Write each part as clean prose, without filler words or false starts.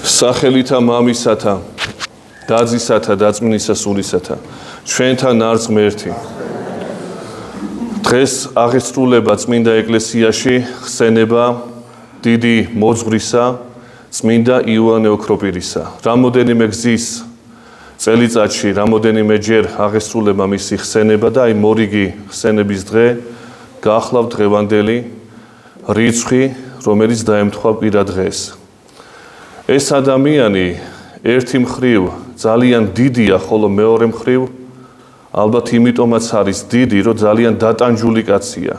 სახელითა მამისათა, დadzისათა, დაწმინისა სულისათა, ჩვენთან არც ღმერთი. დღეს აღესრულება წმინდა ეკლესიაში ხსენება დიდი მოძღვრისა, წმინდა იოანე ოქროპირისა. რამოდენიმე გზის წელიწადში, რამოდენიმეჯერ აღესრულება მისი ხსენება და აი მორიგი ხსენების დღე გახლავთ დღევანდელი რიცხვი, რომელიც დაემთხვა კვირა დღეს. ეს ადამიანი ერთი მხრივ ძალიან დიდია, ხოლო მეორე მხრივ ალბათ იმიტომაც არის დიდი, რომ ძალიან დატანჯული კაცია.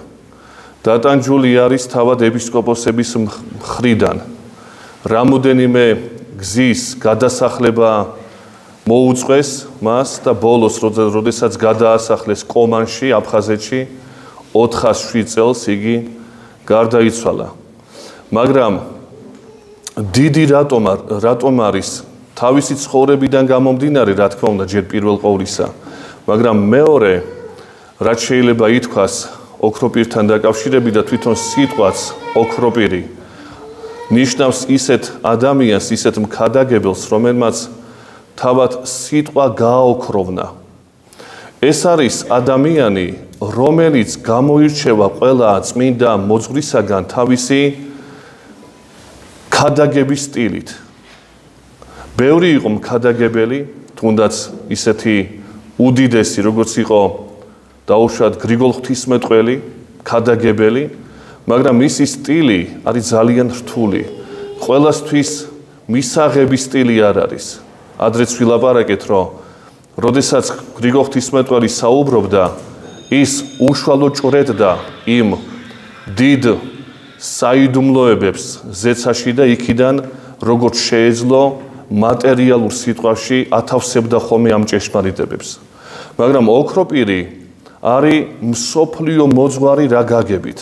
დატანჯული არის თავად ეპისკოპოსების მხრიდან. რამოდენიმე გზის გადასახლება მოუწყვეს მას და ბოლოს, როდესაც გადაასახლეს კომანში, აფხაზეთში, 407 წელს იგი გარდაიცვალა. მაგრამ დიდი რატომ არის თავისი ცხოვრებიდან გამომდინარე, რა თქმა უნდა, ჯერ პირველ ყოვლისა, მაგრამ მეორე, რაც შეიძლება ითქვას ოქროპირთან დაკავშირებით და თვითონ სიტყვაც ოქროპირი ნიშნავს ისეთ ადამიანს, ისეთ მქადაგებელს, რომელმაც თავად სიტყვა გააოქროვნა. ეს არის ადამიანი, რომელიც გამოირჩევა ყველა წმინდა მოძღვრისაგან თავისი ქადაგების სტილით. ბევრი იყო მქადაგებელი, თუნდაც ისეთი უდიდესი, როგორც იყო დაუშვათ გრიგოლ ღვთისმეტყველი, ქადაგებელი, მაგრამ მისი სტილი არის ძალიან რთული. ყველასთვის მისაღების სტილი არ არის. ადრეც ვილაპარაკეთ, რომ როდესაც გრიგოლ ღვთისმეტყველი საუბრობდა, ის უშუალოდ ჭრედდა იმ დიდ საიდუმლოებებს ზეცაში და იქიდან როგორც შეეძლო მატერიალურ სიტყვაში ათავსებდა ხოლმე ამ ჭეშმარიტებებს. მაგრამ ოქროპირი არის მსოფლიო მოძღვარი რა გაგებით.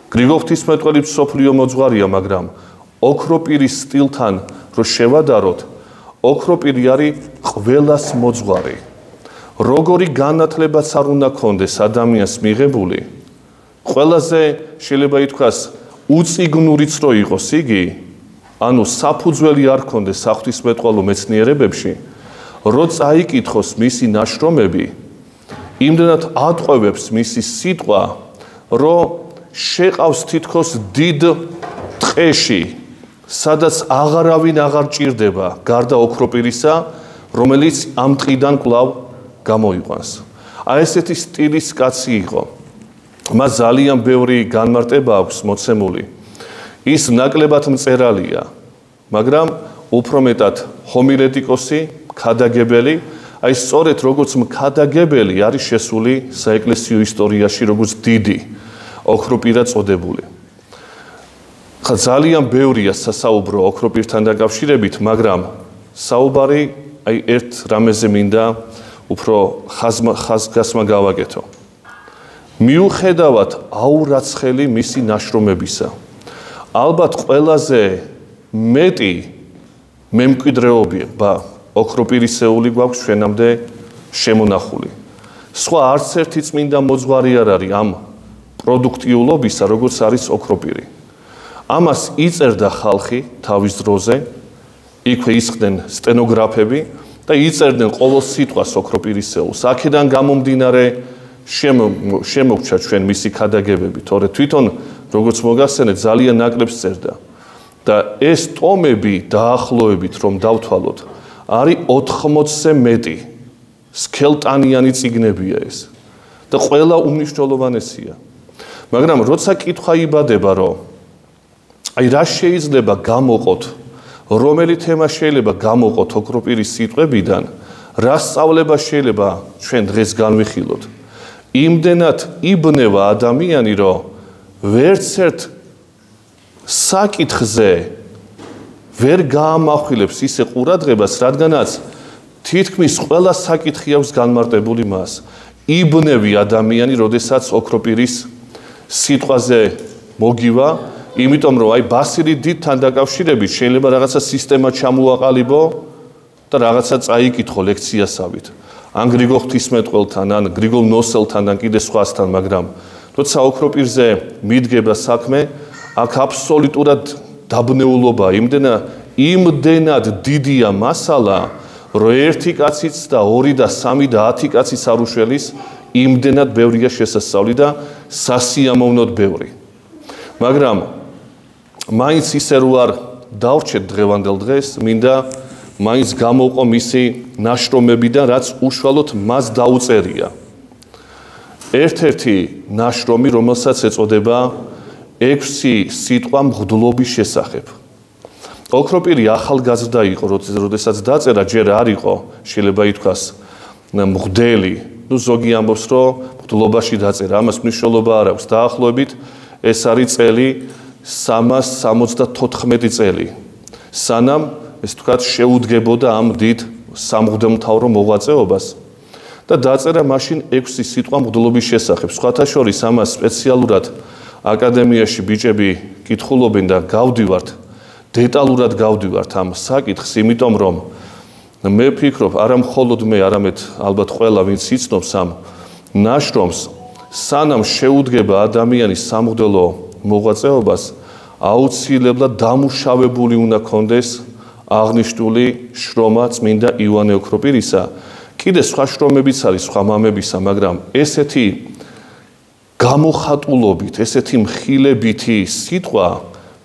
გრიგოლ ღვთისმეტყველი მსოფლიო მოძღვარია, მაგრამ ოქროპირის სტილთან რო შევადაროთ, ოქროპირი არის ყველას მოძღვარი. როგორი განათლებაც არ უნდა ქონდეს ადამიანს მიღებული, ყველაზე შეიძლება ითქვას უწიგნურიც რო იყოს იგი, ანუ საფუძველი არ ქონდეს საღვთისმეტყველო მეცნიერებებში, რო წაიკითხოს მისი ნაშრომები, იმდენად ატყვევებს მისი სიტყვა, რომ შეყავს თითქოს დიდ ტყეში, სადაც აღარავინ აღარ ჭირდება, გარდა ოქროპირისა, რომელიც ამ ტყიდან კვლავ გამოიყვანს. აი ესეთი სტილის კაცი იყო. მას ძალიან ბევრი განმარტება აქვს მოცემული. ის ნაკლებად მწერალია, მაგრამ უფრო მეტად ჰომილეტიკოსი, მქადაგებელი, აი სწორედ როგორც მქადაგებელი არის შესული საეკლესიო ისტორიაში როგორც დიდი ოქროპირა წოდებული. ხა ძალიან ბევრია სასაუბრო ოქროპირთან დაკავშირებით, მაგრამ საუბარი აი ერთ რამეზე მინდა უფრო ხაზგასმა გავაკეთო. მიუხედავად აურაცხელი მისი ნაშრომებისა, ალბათ ყველაზე მეტი მემკვიდრეობა ოქროპირისეული გვაქვს ჩვენამდე შემონახული. სხვა არც ერთი წმინდა მოძღვარი არ არის ამ პროდუქტიულობისა, როგორც არის ოქროპირი. ამას იწერდა ხალხი თავის დროზე, იქვე ისხდნენ სტენოგრაფები და იწერდნენ ყოველ სიტყვას ოქროპირისეულს. აქედან გამომდინარე შემოგჩა ჩვენ მისი ქადაგებები, თორე თვითონ როგორც მოგახსენეთ ძალიან ნაკლებს წერდა. და ეს ტომები დაახლოებით რომ დავთვალოთ, არის 80-ზე მეტი სქელტანიანი წიგნებია ეს. და ყველა უმნიშვნელოვანესია. მაგრამ როცა კითხვა იბადება, რომ აი რა შეიძლება გამოყოთ, რომელი თემა შეიძლება გამოყოთ ოქროპირის სიტყვებიდან, რა სწავლება შეიძლება ჩვენ დღეს განვიხილოთ, იმდენად იბნევა ადამიანი, რომ ვერცერთ საკითხზე ვერ გაამახვილებს ისე ყურადღებას, რადგანაც თითქმის ყველა საკითხი აქვს განმარტებული მას. იბნევი ადამიანი, როდესაც ოქროპირის სიტყვაზე მოგივა, იმიტომ რომ აი ბასილი დიდთან დაკავშირებით შეიძლება რაღაცა სისტემა ჩამოაყალიბო და რაღაცა წაიკითხო ლექციასავით. ან გრიგოლ ღვთისმეტყველთან, ან გრიგოლ ნოსელთან, ან კიდე სხვასთან, მაგრამ როცა ოქროპირზე მიდგება საქმე, აქ აბსოლუტურად დაბნეულობა, იმდენა იმდენად დიდია მასალა, რომ ერთი კაციც და 2 და 3 და 10 კაცის არ უშველის, იმდენად ბევრია შესასწავლი და სასიამოვნოდ ბევრი. მაგრამ მაინც ისე რო არ დავრჩეთ დღევანდელ დღეს, მინდა მაინც გამოვყო მისი ნაშრომებიდან, რაც უშუალოდ მას დაუწერია. ერთ-ერთი ნაშრომი, რომელსაც ეწოდება 6 სიტყვა მღვდლობის შესახებ. ოქროპირი ახალგაზრდა იყო, როდესაც დაწერა, ჯერ არ იყო, შეიძლება ითქვას, მღვდელი. ზოგი ამბობს, რომ მღვდლობაში დაწერა, ამას მნიშვნელობა არ აქვს. დაახლოებით ეს არის წელი 374 წელი. სანამ ეს თქვათ შეუდგებოდა ამ დიდ სამღვდელმთავრო მოღვაწეობას და დაწერა მაშინ 6 სიტყვა მღვდლობის შესახებ. სხვათა შორის ამას სპეციალურად აკადემიაში ბიჭები კითხულობენ და გავდივართ, დეტალურად გავდივართ ამ საკითხს, იმიტომ რომ მე ვფიქრობ, არა მხოლოდ მე, არამედ ალბათ ყველა, ვინც იცნობს ამ ნაშრომს, სანამ შეუდგება ადამიანის სამღვდელო მოღვაწეობას, აუცილებლად დამუშავებული უნდა კონდეს აღნიშნული შრომა წმინდა იოანე ოქროპირისა. კიდე სხვა შრომებიც არის სხვა მამებისა, მაგრამ ესეთი გამოხატულობით, ესეთი მხილებითი სიტყვა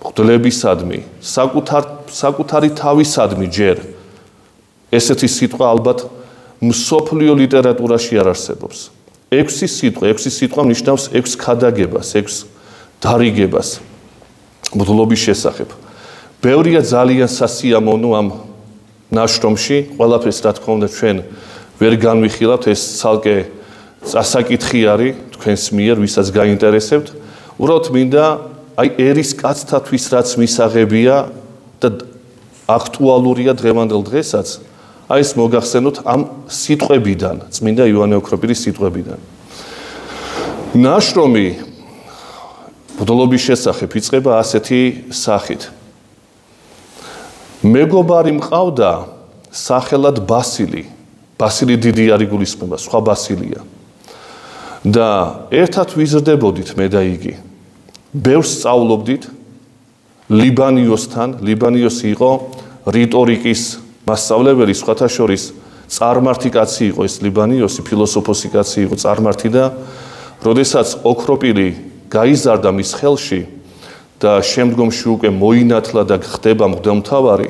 მღვდლებისადმი, საკუთარი თავისადმი ჯერ ესეთი სიტყვა ალბათ მსოფლიო ლიტერატურაში არ არსებობს. 6 სიტყვა ნიშნავს 6 ქადაგებას, 6 დარიგებას მღვდლობის შესახებ. ბევრია ძალიან სასიამოვნო ამ ნაშრომში, ყველაფერს რა თქმა უნდა ჩვენ ვერ განვიხილავთ, ეს ცალკე წასაკითხი არის თქვენს მიერ, ვისაც გაინტერესებთ. უბრალოდ მინდა აი ერის კაცთათვის რაც მისაღებია და აქტუალურია დღევანდელ დღესაც, აი ეს მოგახსენოთ ამ სიტყვებიდან, წმინდა იოანე ოქროპირის სიტყვებიდან. ნაშრომი მღვდლობის შესახებ იწყება ასეთი სახით. მეგობარი მყავდა სახელად ბასილი. ბასილი დიდი არ იგულისხმება, სხვა ბასილია. და ერთად ვიზრდებოდით მე და იგი. ბევრს სწავლობდით ლიბანიოსთან. ლიბანიოსი იყო რიტორიკის მასწავლებელი, სხვათა შორის წარმართი კაცი იყო ეს ლიბანიოსი, ფილოსოფოსი კაცი იყო, წარმართი და როდესაც ოქროპირი გაიზარდა მის ხელში და შემდგომში უკვე მოინათლა და ხდება მღვდელმთავარი,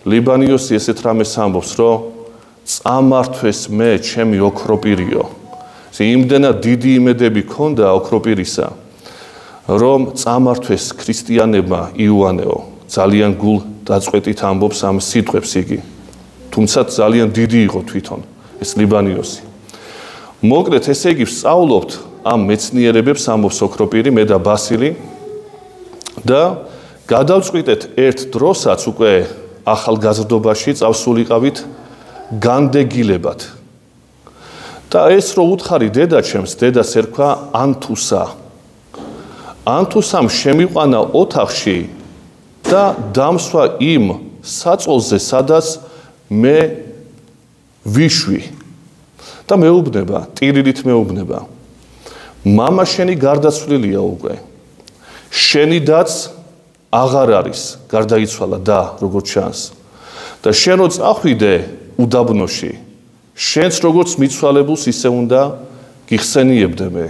ლიბანიოსი ესეთ რამეს ამბობს, რომ წამართვეს მე ჩემი ოქროპირიო. იმდენად დიდი იმედები ჰქონდა ოქროპირისა, რომ წამართვეს ქრისტიანებმა იოანეო. ძალიან გულ დაწყვეტით ამბობს ამ სიტყვებს იგი. თუმცა ძალიან დიდი იყო თვითონ ეს ლიბანიოსი. მოკლედ ესე იგი ვსწავლობთ ამ მეცნიერებებს, ამბობს ოქროპირი, მე და ბასილი და გადავწყვიტეთ ერთ დროსაც უკვე ახალგაზრდობაში წავსულიყავით განდეგილებად. და ეს რო უთხარი დედაჩემს, დედას ერქვა ანთუსა. ანთუსამ შემიყვანა ოთახში და დამსვა იმ საწოლზე, სადაც მე ვიშვი. და მეუბნება, ტირილით მეუბნება. მამა შენი გარდაცვლილია უკვე. შენი დაც აღარ არის, გარდაიცვალა და როგორც ჩანს. და შენ რო წახვიდე უდაბნოში, შენც როგორც მიცვალებულს ისე უნდა გიხსენიებდე მე.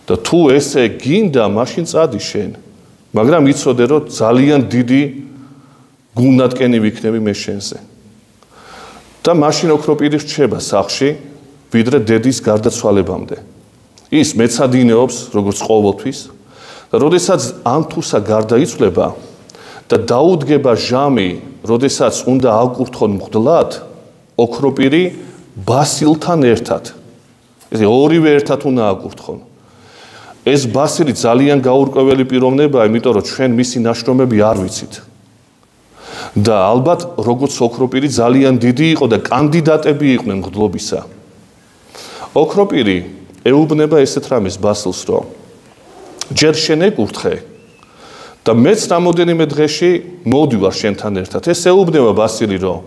და თუ ესე გინდა, მაშინ წადი შენ. მაგრამ იცოდე, რომ ძალიან დიდი გულნატკენი ვიქნები მე შენზე. და მაშინ ოქროპირი რჩება სახლში, ვიდრე დედის გარდაცვალებამდე. ის მეცადინეობს, როგორც ყოველთვის. და როდესაც ანთუსა გარდაიცვლება და დაუდგება ჟამი, როდესაც უნდა აკურთხონ მღვდლად, ოქროპირი ბასილთან ერთად. ესე ორივე ერთად უნდა აკურთხონ. ეს ბასილი ძალიან გაურკვეველი პიროვნებაა, იმიტომ რომ ჩვენ მისი ნაშრომები არ ვიცით. და ალბათ როგორც ოქროპირი ძალიან დიდი იყო და კანდიდატები იყვნენ მღვდლობისა. ოქროპირი ეუბნება ესეთ რამეს ბასილს, რომ ჯერ შენ ეკურთხე და მეც რამოდენიმე დღეში მოვდივარ შენთან ერთად. ეს ეუბნება ბასილი, რომ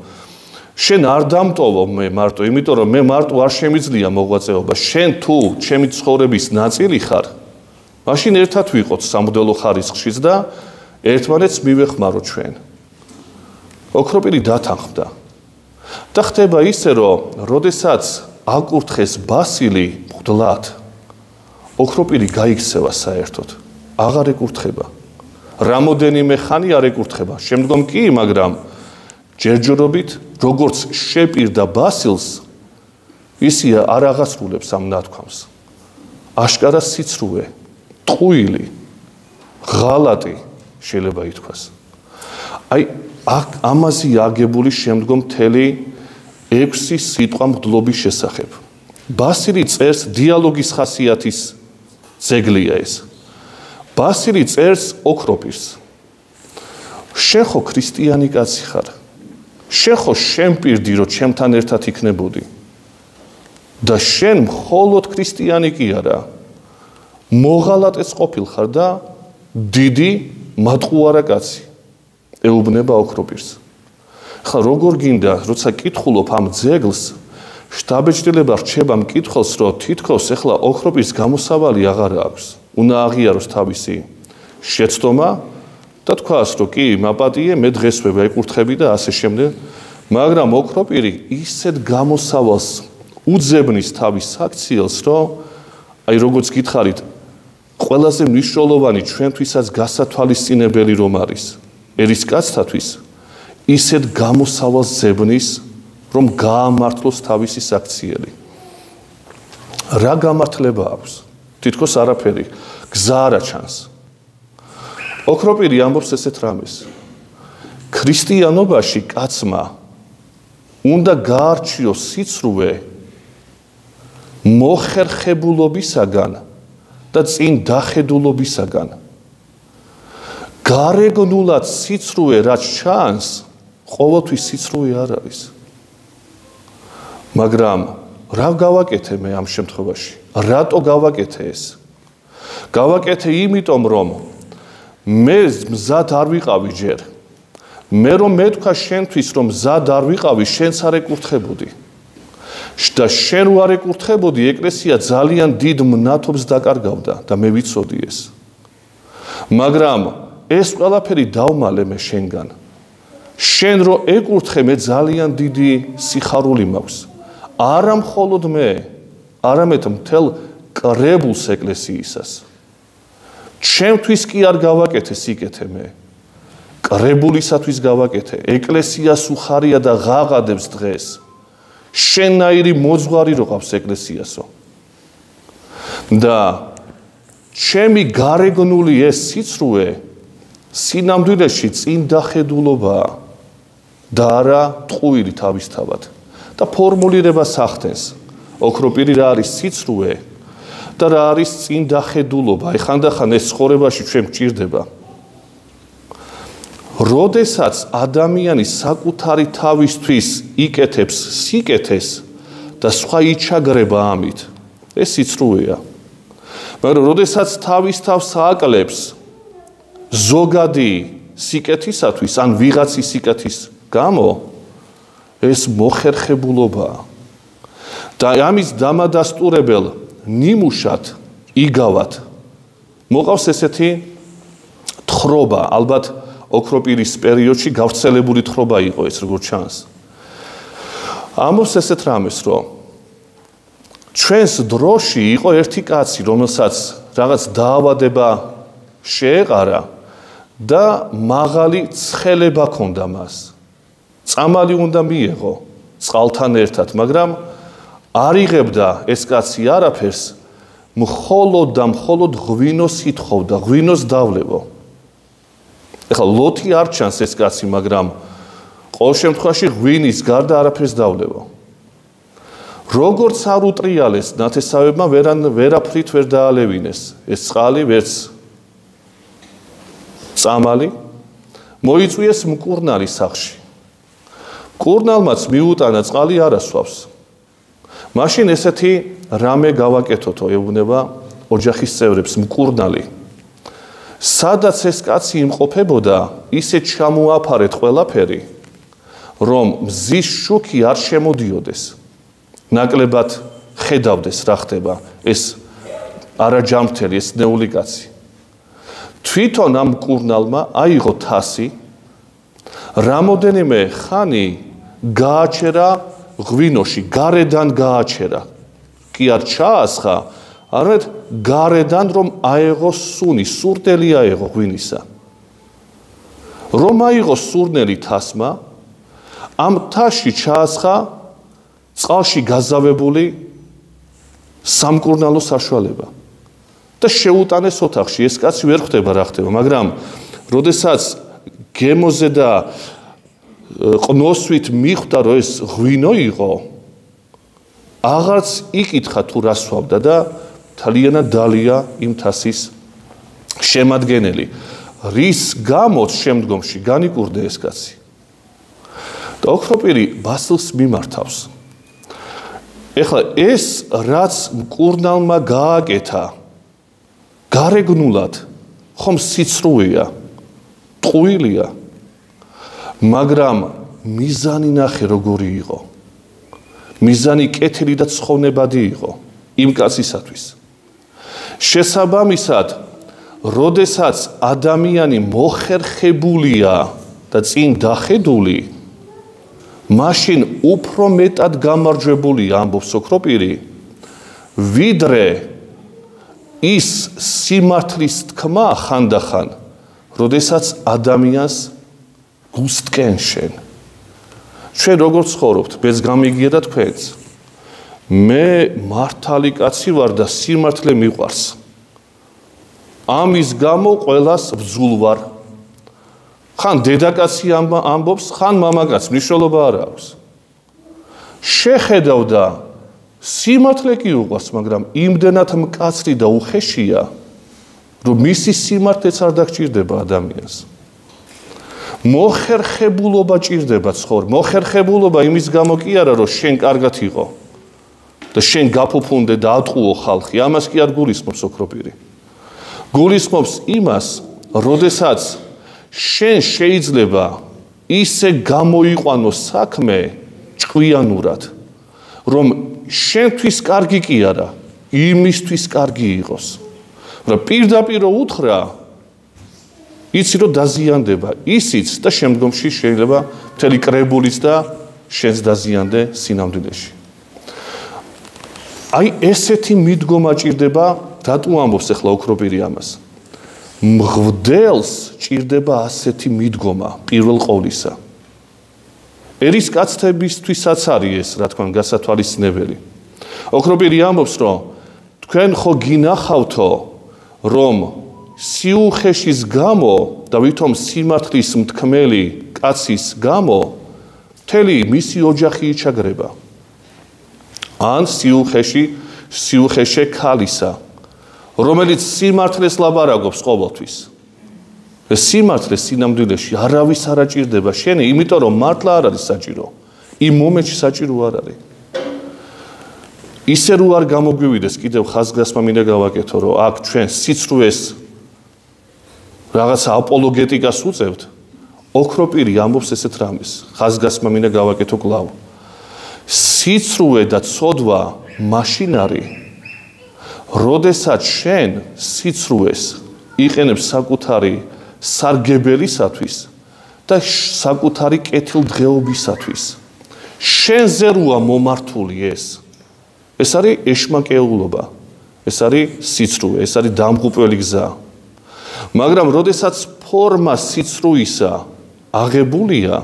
შენ არ დამტოვო მე მარტო, იმიტომ რომ მე მარტო არ შემიძლია მოღვაწეობა. შენ თუ ჩემი ცხოვრების ნაწილი ხარ, მაშინ ერთად ვიყოთ სამღვდელო ხარისხშიც და ერთმანეთს მივეხმარო ჩვენ. ოქროპირი დათანხმდა. და ხდება ისე, რომ როდესაც აკურთხეს ბასილი მღვდლად, ოქროპირი გაიქცევა საერთოდ. აღარ ეკურთხება. რამოდენიმე ხანი არ ეკურთხება. შემდგომ კი, მაგრამ ჯერჯერობით, როგორც შეპირდა ბასილს, ისე არ აღასრულებს ამ ნათქვამს. აშკარა სიცრუე, ტყუილი, ღალატი შეიძლება ითქვას. აი, ამაზე აგებული შემდგომ მთელი 6 სიტყვა მღვდლობის შესახებ. ბასილი წერს დიალოგის ხასიათის ძეგლია ეს. ბასილი წერს ოქროპირს. შენ ხო ქრისტიანი კაცი ხარ. შენ ხო შემპირდი, რომ ჩემთან ერთად იქნებოდი. და შენ მხოლოდ ქრისტიანი კი არა. მოღალატეც ყოფილ ხარ და დიდი მატყუარა კაცი. ეუბნება ოქროპირს. ხა როგორ გინდა, როცა კითხულობ ამ ძეგლს, შთაბეჭდილება რჩება მკითხველს, რომ თითქოს ახლა ოქროპირს გამოსავალი აღარ აქვს. უნდა აღიაროს თავისი შეცდომა და თქვას, რომ კი, მაპატიე, მე დღესვე ვეკურთხები და ასე შემდეგ, მაგრამ ოქროპირი ისეთ გამოსავალს უძებნის თავის საქციელს, რომ აი როგორც გითხარით, ყველაზე მნიშვნელოვანი ჩვენთვისაც გასათვალისწინებელი რომ არის, ერისკაცთათვის ისეთ გამოსავალს ძებნის, რომ გაამართლოს თავისი საქციელი. რა გამართლება აქვს? თითქოს არაფერი, გზა არ აჩანს. ოქროპირი ამბობს ესეთ რამეს. ქრისტიანობაში კაცმა უნდა გაარჩიოს სიცრუე მოხერხებულობისაგან და წინ დახედულობისაგან. გარეგნულად სიცრუე რაც ჩანს, ყოველთვის სიცრუე არ არის. მაგრამ რა გავაკეთე მე ამ შემთხვევაში? რატო გავაკეთე ეს? გავაკეთე იმიტომ, რომ მე მზად არ ვიყავი ჯერ. მე რომ მეთქვა შენთვის, რომ მზად არ ვიყავი, შენც არ ეკურთხებოდი. და შენ არ ეკურთხებოდი, ეკლესია ძალიან დიდ მნათობს დაკარგავდა და მე ვიცოდი ეს. მაგრამ ეს ყველაფერი დავმალე მე შენგან. შენ რო ეკურთხე, მე ძალიან დიდი სიხარული მაქვს. არა მხოლოდ მე, არამედ მთელ კრებულს ეკლესიისას. ჩემთვის კი არ გავაკეთე სიკეთე მე. კრებულისათვის გავაკეთე. ეკლესიას უხარია და ღაღადებს დღეს. შენაირი მოძღვარი რო ყავს ეკლესიასო. და ჩემი გარეგნული ეს სიცრუე სინამდვილეში წინ დახედულობაა და არა ტყუილი თავისთავად. და ფორმულირებას ახდენს. ოქროპირი რა არის სიცრუე და რა არის წინ დახედულობა. აი ხანდახან ეს ცხოვრებაში ჩვენ გვჭირდება. როდესაც ადამიანი საკუთარი თავისთვის იკეთებს სიკეთეს და სხვა იჩაგრება ამით, ეს სიცრუეა. მაგრამ როდესაც თავის თავს აკლებს ზოგადი სიკეთისათვის ან ვიღაცის სიკეთის გამო, ეს მოხერხებულობაა. და ამის დამადასტურებელ ნიმუშად იგავად მოყავს ესეთი თხრობა, ალბათ ოქროპირის პერიოდში გავრცელებული თხრობა იყო ეს, როგორც ჩანს. ამბობს ესეთ რამეს, რომ ჩვენს დროში იყო ერთი კაცი, რომელსაც რაღაც დაავადება შეეყარა და მაღალი ცხელება ჰქონდა მას. წამალი უნდა მიეღო წყალთან ერთად, მაგრამ არ იღებდა ეს კაცი არაფერს, მხოლოდ და მხოლოდ ღვინოს ითხოვდა, ღვინოს დავლევო. ეხლა ლოთი არ ჩანს ეს კაცი, მაგრამ ყოველ შემთხვევაში ღვინის გარდა არაფერს დავლევო. როგორც არ უტრიალეს ნათესავებმა, ვერაფრით ვერ დაალევინეს ეს წყალი, ვერც წამალი, მოიწვიეს მკურნალი სახში. მკურნალმაც მიუტანა წყალი არასვავს. მაშინ ესეთი რამე გავაკეთოთო, ეუბნება ოჯახის წევრებს, მკურნალი. სადაც ეს კაცი იმყოფებოდა, ისე ჩამოაფარეთ ყველაფერი, რომ მზის შუქი არ შემოდიოდეს. ნაკლებად ხედავდეს რა ხდება ეს არაჯამრთელი, ეს ნეული კაცი. თვითონ ამ მკურნალმა აიღო თასი რამოდენიმე ხანი გააჩერა ღვინოში, გარედან გააჩერა. კი არ ჩაასხა, არამედ გარედან რომ აეღო სუნი, სურნელი აეღო ღვინისა. რომ აიღო სურნელი თასმა, ამ თასში ჩაასხა წყალში გაზავებული სამკურნალო საშუალება და შეუტანეს ოთახში. ეს კაცი ვერ ხვდება რა ხდება, მაგრამ როდესაც გემოზე და ყნოსვით მიხვდა რომ ეს ღვინო იყო, აღარც იკითხა თუ რა სვავდა და თლიანად დალია იმ თასის შემადგენელი, რის გამოც შემდგომში განიკურდა ეს კაცი. და ოქროპირი ბასილს მიმართავს. ეხლა ეს რაც მკურნალმა გააკეთა გარეგნულად ხომ სიცრუეა, ტყუილია, მაგრამ მიზანი ნახე როგორი იყო. მიზანი კეთილი და ცხოვნებადი იყო იმ კაცისათვის. შესაბამისად, როდესაც ადამიანი მოხერხებულია და წინ დახედული, მაშინ უფრო მეტად გამარჯვებული ამბობს ოქროპირი, ვიდრე ის სიმართლის თქმა ხანდახან, როდესაც ადამიანს გუსტკენ შენ. ჩვენ როგორ ცხოვრობთ, მეც გამიგია და თქვენც. მე მართალი კაცი ვარ და სიმართლე მიყვარს. ამის გამო ყველას ბძულ ვარ. ხან დედაკაცი ამბობს, ხან მამაკაც, მნიშვნელობა არ აქვს. შეხედავ და სიმართლე კი უყვარს, მაგრამ იმდენად მკაცრი და უხეშია, რომ მისი სიმართლეც არ დაგჭირდება ადამიანს. მოხერხებულობა ჭირდება ცხოვრ. მოხერხებულობა იმის გამო კი არა, რომ შენ კარგად იყო და შენ გაფუფუნდე და ატყუო ხალხი, ამას კი არ გულისხმობს ოქროპირი. გულისხმობს იმას, როდესაც შენ შეიძლება ისე გამოიყვანო საქმე ჭკვიანურად, რომ შენთვის კარგი კი არა, იმისთვის კარგი იყოს. რა პირდაპირ უთხრა, იცი რომ დაზიანდება ისიც და შემდგომში შეიძლება მთელი კრებულიც და შენს დაზიანდე სინამდვილეში. აი ესეთი მიდგომა ჭირდება, რატო ამბობს ახლა ოქროპირი ამას? მღვდელს ჭირდება ასეთი მიდგომა პირველ ყოვლისა. ერის კაცთებისთვისაც არის ეს, რა თქმა უნდა, გასათვალისწინებელი. ოქროპირი ამბობს, რომ თქვენ ხო გინახავთო, რომ სიუხეშის გამო და ვითომ სიმართლის მთქმელი კაცის გამო მთელი მისი ოჯახი იჩაგრება. ან სიუხეშე ქალისა, რომელიც სიმართლეს ლაბარაკობს ყოველთვის. ეს სიმართლე სინამდვილეში არავის არ აჭირდება შენი, იმიტომ რომ მართლა არ არის საჭირო. იმ მომენტში საჭირო არ არის. ისე რო არ გამოგვივიდეს, კიდევ ხაზგასმა მინდა გავაკეთო, რომ აქ ჩვენ სიცრუეს რაღაცა აპოლოგეტიკას უწევთ, ოქროპირი ამბობს ესეთ რამეს. ხაზგასმა მინდა გავაკეთო კვლავ. სიცრუე და ცოდვა მაშინ არის, როდესაც შენ სიცრუეს იყენებს საკუთარი სარგებელისათვის და საკუთარი კეთილდღეობისათვის. შენზე როა მომართული ეს. ეს არის ეშმაკეულობა, ეს არის სიცრუე, ეს არის დამღუპველი გზა. მაგრამ როდესაც ფორმა სიცრუისა აღებულია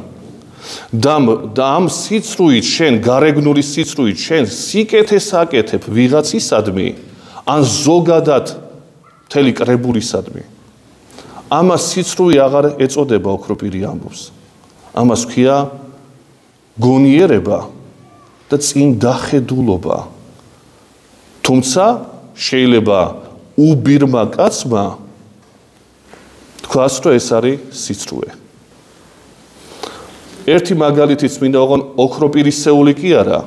და ამ სიცრუით შენ გარეგნული სიცრუით შენ სიკეთეს აკეთებ ვიღაცისადმი ან ზოგადად მთელი კრებულისადმი, ამას სიცრუე აღარ ეწოდება ოქროპირი ამბობს. ამას ქვია გონიერება და წინ დახედულობა. თუმცა შეიძლება უბირმა კაცმა თქვას, რომ ეს არის სიცრუე. ერთი მაგალითიც მინდა ვაღონ, ოქროპირისეული კი არა,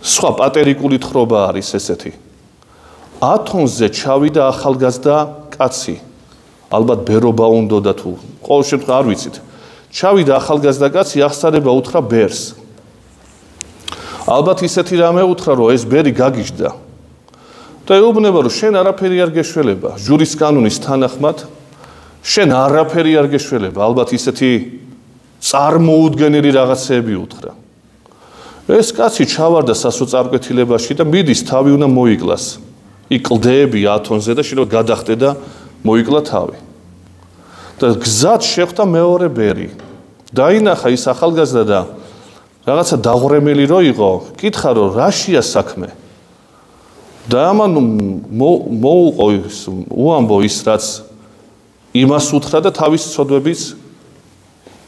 სხვა პატერიკული თხრობა არის ესეთი. ათონზე ჩავიდა ახალგაზრდა კაცი, ალბათ ბერობა უნდოდა თუ ყოველ შემთხვევაში არ ვიცით. ჩავიდა ახალგაზრდა კაცი, აღსარება უთხრა ბერს. ალბათ ისეთი რამე უთხრა, რომ ეს ბერი გაგიჟდა. და ეუბნება, რომ შენ არაფერი არ გეშველება, ჟურის კანონის თანახმად, შენ არაფერი არ გეშველება, ალბათ ისეთი წარმოუდგენელი რაღაცეები უთხრა. ეს კაცი ჩავარდა სასოწარკვეთილებაში და მიდის თავი უნდა მოიკლას. იქ კლდეები ათონზე და შეიძლება გადახტე და მოიკლა თავი. და გზად შეხვდა მეორე ბერი. დაინახა ის ახალგაზრდა და რაღაცა დაღვრემელი რო იყო, კითხა რომ რაშია საქმე. და ამან მოუყო უამბო ის რაც იმას უთხრა და თავის ცოდვების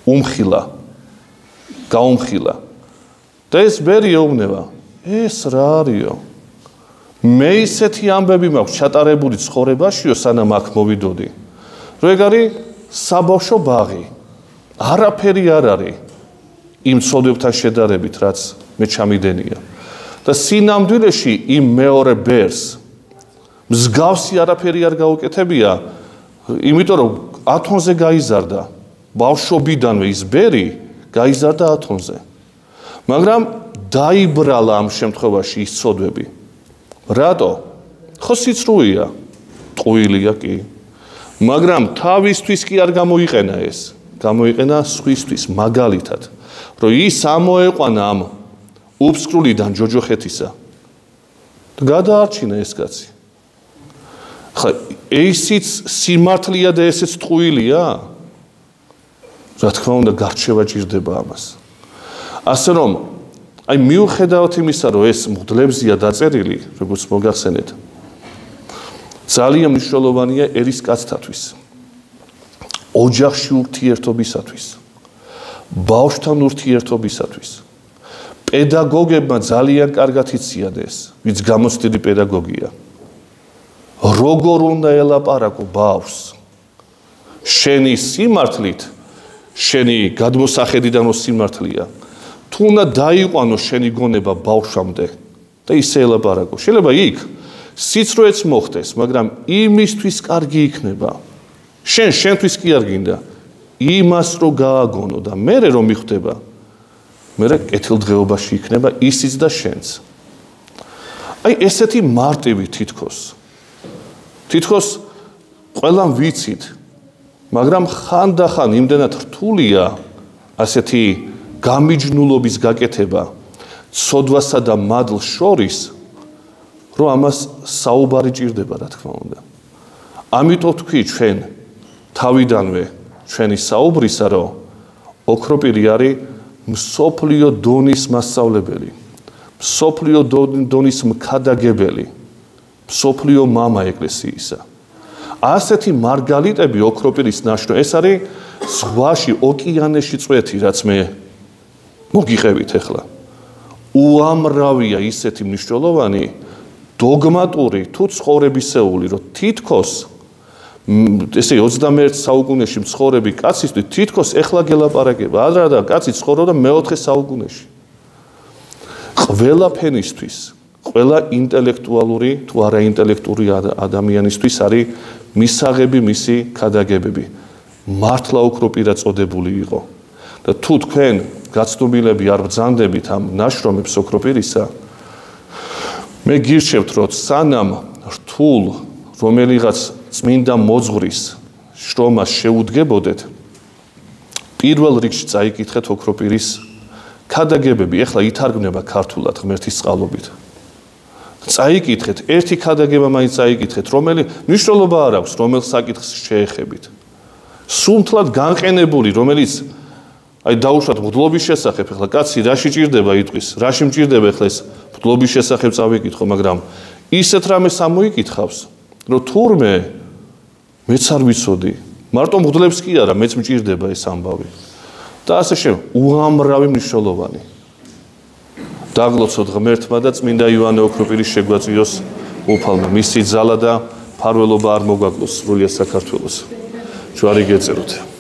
უმხილა, გაუმხილა. და ეს ბერი ეუბნება, ეს რა არისო? მე ისეთი ამბები მაქვს ჩატარებული ცხოვრებაშიო, სანამ აქ მოვიდოდი. რომ ეგ არის საბავშვო ბაღი. არაფერი არ არის იმ ცოდვებთან შედარებით, რაც მე ჩამიდენია. და სინამდვილეში იმ მეორე ბერს მსგავსი არაფერი არ გაუკეთებია, იმიტომ რომ ათონზე გაიზარდა. ბავშვობიდანვე ის ბერი გაიზარდა ათონზე. მაგრამ დაიბრალა ამ შემთხვევაში ის ცოდვები. რატო? ხო სიცრუეა, ტყუილია კი. მაგრამ თავისთვის კი არ გამოიყენა ეს. გამოიყენა სხვისთვის მაგალითად, რომ ის ამოეყვანა ამ უბსკრულიდან ჯოჯოხეთისა. და გადაარჩინა ეს კაცი. ხა ესიც სიმართლეა და ესეც ტყუილია? რა თქმა უნდა, გარჩევა ჭირდება ამას. ასე რომ, აი მიუხედავად იმისა, რომ ეს მღვდლებზეა დაწერილი, როგორც მოგახსენეთ, ძალიან მნიშვნელოვანია ერის კაცთათვის, ოჯახში ურთიერთობისათვის, ბავშვთან ურთიერთობისათვის. პედაგოგებმა ძალიან კარგად იციან ეს, ვინც გამოცდილი პედაგოგია. როგორ უნდა ელაპარაკო ბავშვს შენი სიმართლით, შენი გადმოსახედიდან რო სიმართლეა, თუ უნდა დაიყვანო შენი გონება ბავშვამდე და ისე ელაპარაკო. შეიძლება იქ სიცრუეც მოხდეს, მაგრამ იმისთვის კარგი იქნება. შენთვის კი არ გინდა იმას რო გააგონო და მერე რომ მიხვდება, მერე კეთილდღეობაში იქნება ისიც და შენც. აი ესეთი მარტივი თითქოს ყველამ ვიცით, მაგრამ ხანდახან იმდენად რთულია ასეთი გამიჯნულობის გაკეთება ცოდვასა და მადლს შორის, რომ ამას საუბარი ჭირდება, რა თქმა უნდა. ამიტომ თქვი ჩვენ თავიდანვე ჩვენი საუბრისა, რომ ოქროპირი არის მსოფლიო დონის მასწავლებელი, მსოფლიო დონის მქადაგებელი, მსოფლიო მამა ეკლესიისა. ასეთი მარგალიტები ოქროპირის ნაშრომი, ეს არის ზღვაში, ოკეანეში წვეთი, რაც მე მოგიყევით ახლა. უამრავია ისეთი მნიშვნელოვანი დოგმატური თუ ცხოვრებისეული, რომ თითქოს ესე 21 საუკუნეში მცხოვრები კაცისთვის თითქოს ეხლა გელაპარაკება, ადრე კაცი ცხოვრობდა მე-4 საუკუნეში. ყველა ფენისთვის, ყველა ინტელექტუალური თუ არაინტელექტური ადამიანისთვის არის მისაღები, მისი ქადაგებები. მართლა ოქროპირა წოდებული იყო. და თუ თქვენ გაცნობილები არ ბრძანდებით ამ ნაშრომებს ოქროპირისა, მე გირჩევთ, რომ სანამ რთულ რომელიღაც წმინდა მოძღვრის შრომას შეუდგებოდეთ, პირველ რიგში წაიკითხეთ ოქროპირის ქადაგებები, ეხლა ითარგმნება ქართულად ღმერთის წყალობით. წაიკითხეთ, ერთი ქადაგება მაინც წაიკითხეთ, რომელი მნიშვნელობა არ აქვს, რომელ საკითხს შეეხებით. სულთლად განყენებული, რომელიც აი დაუშვათ მღვდლობის შესახებ, ეხლა კაცი რაში ჭირდება იტყვის, რაში მჭირდება ეხლა ეს მღვდლობის შესახებ წავიკითხო, მაგრამ ისეთ რამეს ამოიკითხავს, რომ თურმე მეც არ ვიცოდი, მარტო მღვდლებს კი არა, მეც მჭირდება ეს ამბავი. და ასე შემდეგ, უამრავი მნიშვნელოვანი. დაგლოცოთ ღმერთმა და წმინდა იოანე ოქროპირის შეგვაწიოს უფალმა, მისი ძალა და ფარველობა არ მოგვაკლოს სრულიად საქართველოს. ჯვარი გეწეროთ.